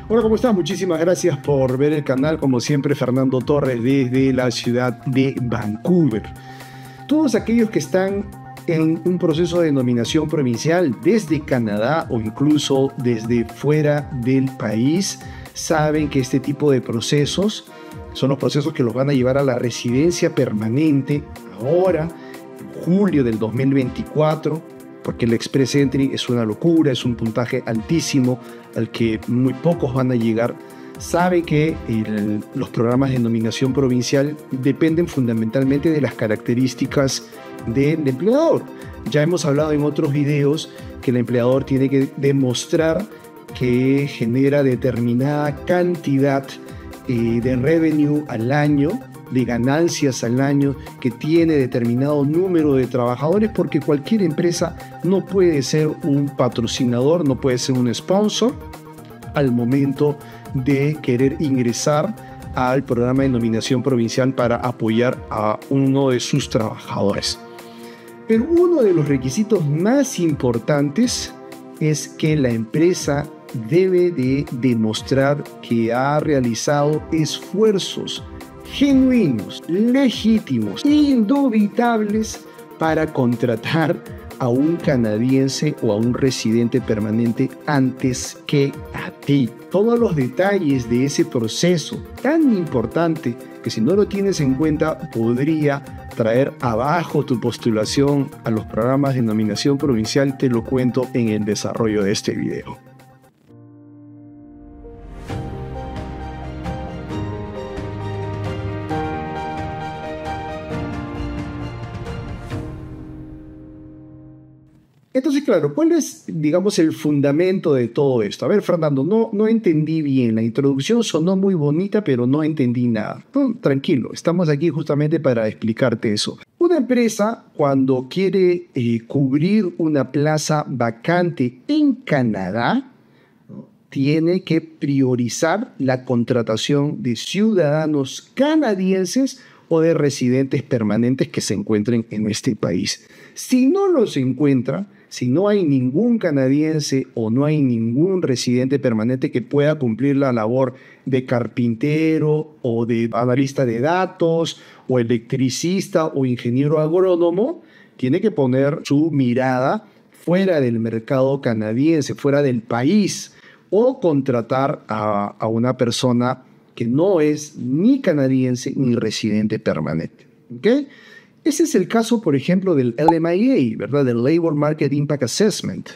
Hola, ¿cómo estás? Muchísimas gracias por ver el canal. Como siempre, Fernando Torres desde la ciudad de Vancouver. Todos aquellos que están en un proceso de nominación provincial desde Canadá o incluso desde fuera del país saben que este tipo de procesos son los procesos que los van a llevar a la residencia permanente ahora, en julio del 2024. Porque el Express Entry es una locura, es un puntaje altísimo al que muy pocos van a llegar. Sabe que los programas de nominación provincial dependen fundamentalmente de las características del empleador. Ya hemos hablado en otros videos que el empleador tiene que demostrar que genera determinada cantidad de revenue al año, de ganancias al año, que tiene determinado número de trabajadores, porque cualquier empresa no puede ser un patrocinador, no puede ser un sponsor al momento de querer ingresar al programa de nominación provincial para apoyar a uno de sus trabajadores. Pero uno de los requisitos más importantes es que la empresa debe de demostrar que ha realizado esfuerzos genuinos, legítimos, indubitables para contratar a un canadiense o a un residente permanente antes que a ti. Todos los detalles de ese proceso tan importante que si no lo tienes en cuenta podría traer abajo tu postulación a los programas de nominación provincial, te lo cuento en el desarrollo de este video. Entonces, claro, ¿cuál es, digamos, el fundamento de todo esto? A ver, Fernando, no entendí bien. La introducción sonó muy bonita, pero no entendí nada. Tranquilo, estamos aquí justamente para explicarte eso. Una empresa, cuando quiere cubrir una plaza vacante en Canadá, tiene que priorizar la contratación de ciudadanos canadienses o de residentes permanentes que se encuentren en este país. Si no los encuentra, si no hay ningún canadiense o no hay ningún residente permanente que pueda cumplir la labor de carpintero o de analista de datos o electricista o ingeniero agrónomo, tiene que poner su mirada fuera del mercado canadiense, fuera del país, o contratar a una persona que no es ni canadiense ni residente permanente. ¿Okay? Ese es el caso, por ejemplo, del LMIA, ¿verdad? Del Labor Market Impact Assessment.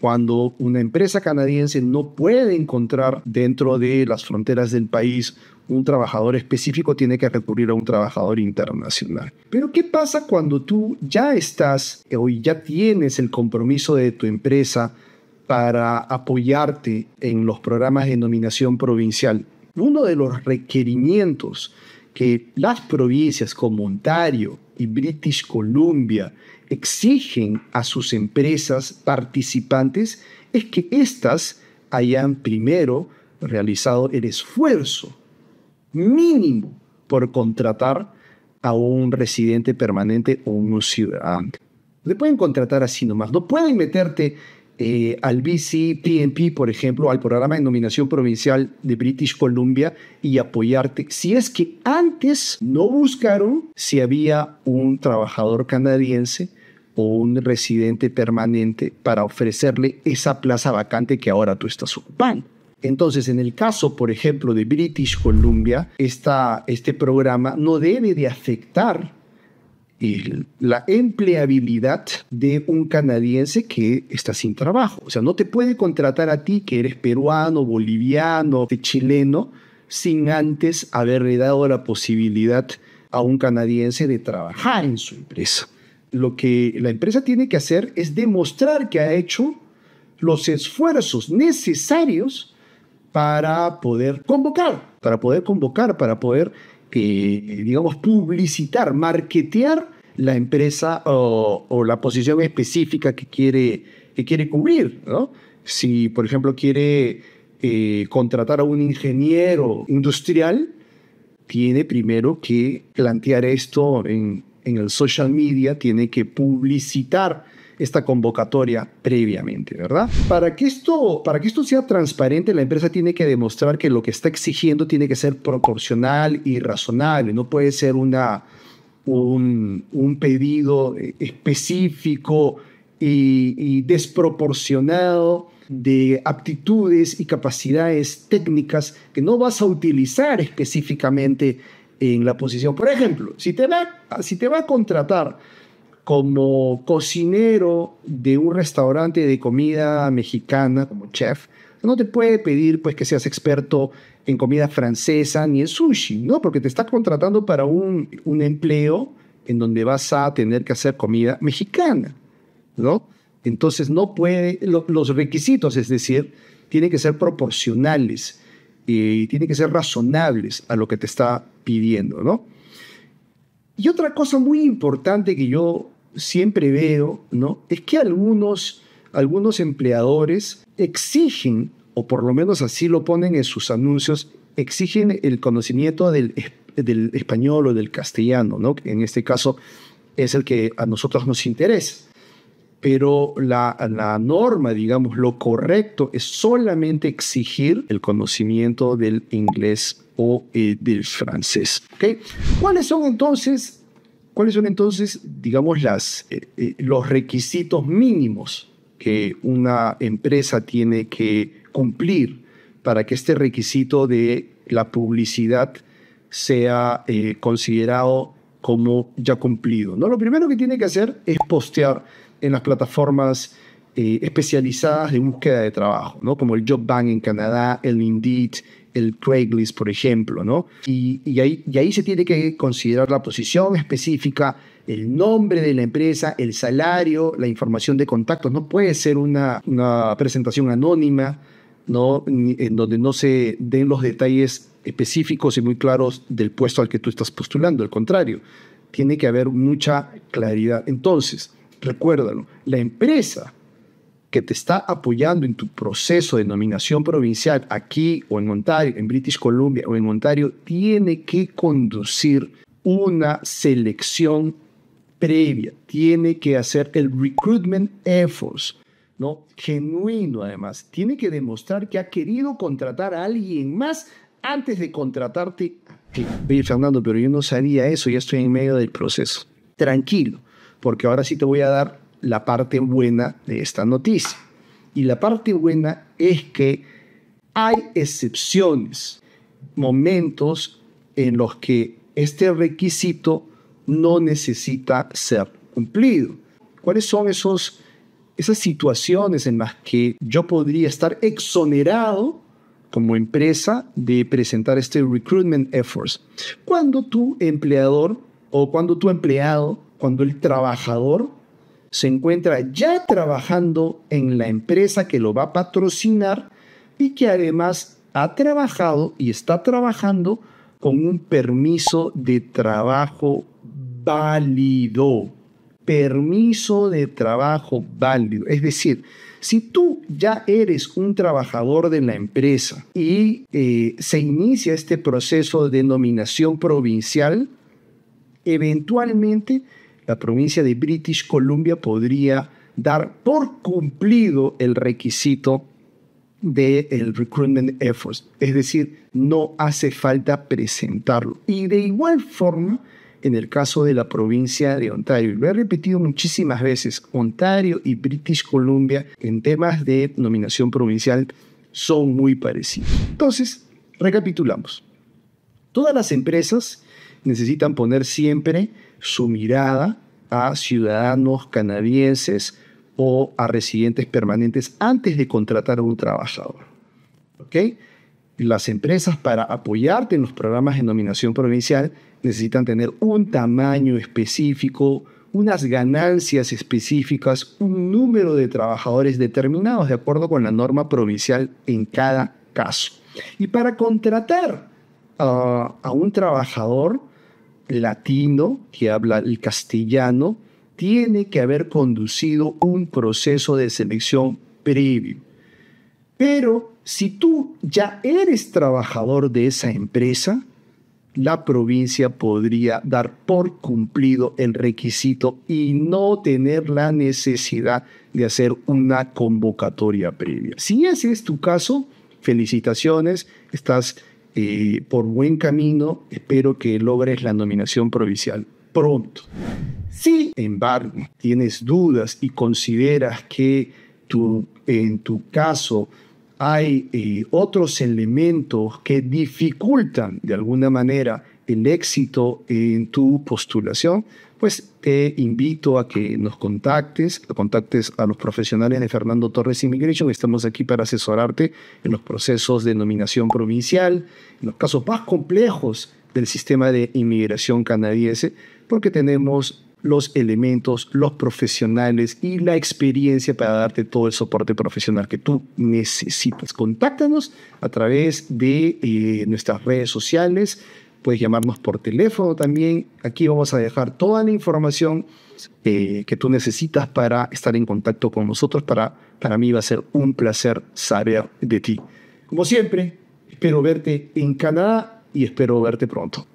Cuando una empresa canadiense no puede encontrar dentro de las fronteras del país un trabajador específico, tiene que recurrir a un trabajador internacional. Pero ¿qué pasa cuando tú ya estás o ya tienes el compromiso de tu empresa para apoyarte en los programas de nominación provincial? Uno de los requerimientos que las provincias como Ontario y British Columbia exigen a sus empresas participantes es que éstas hayan primero realizado el esfuerzo mínimo por contratar a un residente permanente o un ciudadano. No pueden contratar así nomás, no pueden meterte al BC-PNP, por ejemplo, al programa de nominación provincial de British Columbia y apoyarte si es que antes no buscaron si había un trabajador canadiense o un residente permanente para ofrecerle esa plaza vacante que ahora tú estás ocupando. Entonces, en el caso, por ejemplo, de British Columbia, este programa no debe de afectar la empleabilidad de un canadiense que está sin trabajo. O sea, no te puede contratar a ti, que eres peruano, boliviano, chileno, sin antes haberle dado la posibilidad a un canadiense de trabajar en su empresa. Lo que la empresa tiene que hacer es demostrar que ha hecho los esfuerzos necesarios para poder convocar, para poder digamos, publicitar, marketear la empresa o la posición específica que quiere cubrir, ¿no? Si, por ejemplo, quiere contratar a un ingeniero industrial, tiene primero que plantear esto en el social media, tiene que publicitar esta convocatoria previamente, ¿verdad? Para que esto sea transparente, la empresa tiene que demostrar que lo que está exigiendo tiene que ser proporcional y razonable. No puede ser un pedido específico y desproporcionado de aptitudes y capacidades técnicas que no vas a utilizar específicamente en la posición. Por ejemplo, si te va a contratar como cocinero de un restaurante de comida mexicana, como chef, no te puede pedir pues, que seas experto en comida francesa ni en sushi, ¿no? Porque te está contratando para un empleo en donde vas a tener que hacer comida mexicana, ¿no? Entonces no puede, los requisitos, es decir, tienen que ser proporcionales y tienen que ser razonables a lo que te está pidiendo, ¿no? Y otra cosa muy importante que yo siempre veo, ¿no? Es que algunos empleadores exigen, o por lo menos así lo ponen en sus anuncios, exigen el conocimiento del español o del castellano, ¿no? En este caso es el que a nosotros nos interesa. Pero la norma, digamos, lo correcto es solamente exigir el conocimiento del inglés o del francés. ¿Okay? ¿Cuáles son entonces, digamos, los requisitos mínimos que una empresa tiene que cumplir para que este requisito de la publicidad sea considerado como ya cumplido, ¿no? Lo primero que tiene que hacer es postear en las plataformas especializadas de búsqueda de trabajo, ¿no? Como el JobBank en Canadá, el Indeed, el Craigslist, por ejemplo, ¿no? Y ahí se tiene que considerar la posición específica, el nombre de la empresa, el salario, la información de contactos. No puede ser una presentación anónima, ¿no? En donde no se den los detalles específicos y muy claros del puesto al que tú estás postulando. Al contrario, tiene que haber mucha claridad. Entonces, recuérdalo, la empresa que te está apoyando en tu proceso de nominación provincial aquí o en Ontario, en British Columbia o en Ontario, tiene que conducir una selección previa, tiene que hacer el recruitment efforts, ¿no? Genuino además, tiene que demostrar que ha querido contratar a alguien más antes de contratarte. Oye, Fernando, pero yo no sabía eso, ya estoy en medio del proceso. Tranquilo, porque ahora sí te voy a dar la parte buena de esta noticia. Y la parte buena es que hay excepciones, momentos en los que este requisito no necesita ser cumplido. ¿Cuáles son esas situaciones en las que yo podría estar exonerado como empresa de presentar este recruitment efforts? Cuando tu empleador o cuando tu empleado, cuando el trabajador se encuentra ya trabajando en la empresa que lo va a patrocinar y que además ha trabajado y está trabajando con un permiso de trabajo válido. Permiso de trabajo válido. Es decir, si tú ya eres un trabajador de la empresa y se inicia este proceso de nominación provincial, eventualmente la provincia de British Columbia podría dar por cumplido el requisito del recruitment efforts. Es decir, no hace falta presentarlo. Y de igual forma, en el caso de la provincia de Ontario, lo he repetido muchísimas veces, Ontario y British Columbia en temas de nominación provincial son muy parecidos. Entonces, recapitulamos. Todas las empresas necesitan poner siempre su mirada a ciudadanos canadienses o a residentes permanentes antes de contratar a un trabajador. ¿Ok? Las empresas, para apoyarte en los programas de nominación provincial, necesitan tener un tamaño específico, unas ganancias específicas, un número de trabajadores determinados de acuerdo con la norma provincial en cada caso. Y para contratar a un trabajador latino que habla el castellano, tiene que haber conducido un proceso de selección previo. Pero si tú ya eres trabajador de esa empresa, la provincia podría dar por cumplido el requisito y no tener la necesidad de hacer una convocatoria previa. Si ese es tu caso, felicitaciones, estás por buen camino, espero que logres la nominación provincial pronto. Si, sin embargo, tienes dudas y consideras que en tu caso hay otros elementos que dificultan de alguna manera el éxito en tu postulación, pues te invito a que nos contactes a los profesionales de Fernando Torres Immigration. Estamos aquí para asesorarte en los procesos de nominación provincial, en los casos más complejos del sistema de inmigración canadiense, porque tenemos los elementos, los profesionales y la experiencia para darte todo el soporte profesional que tú necesitas. Contáctanos a través de nuestras redes sociales. Puedes llamarnos por teléfono también. Aquí vamos a dejar toda la información que tú necesitas para estar en contacto con nosotros. Para mí va a ser un placer saber de ti. Como siempre, espero verte en Canadá y espero verte pronto.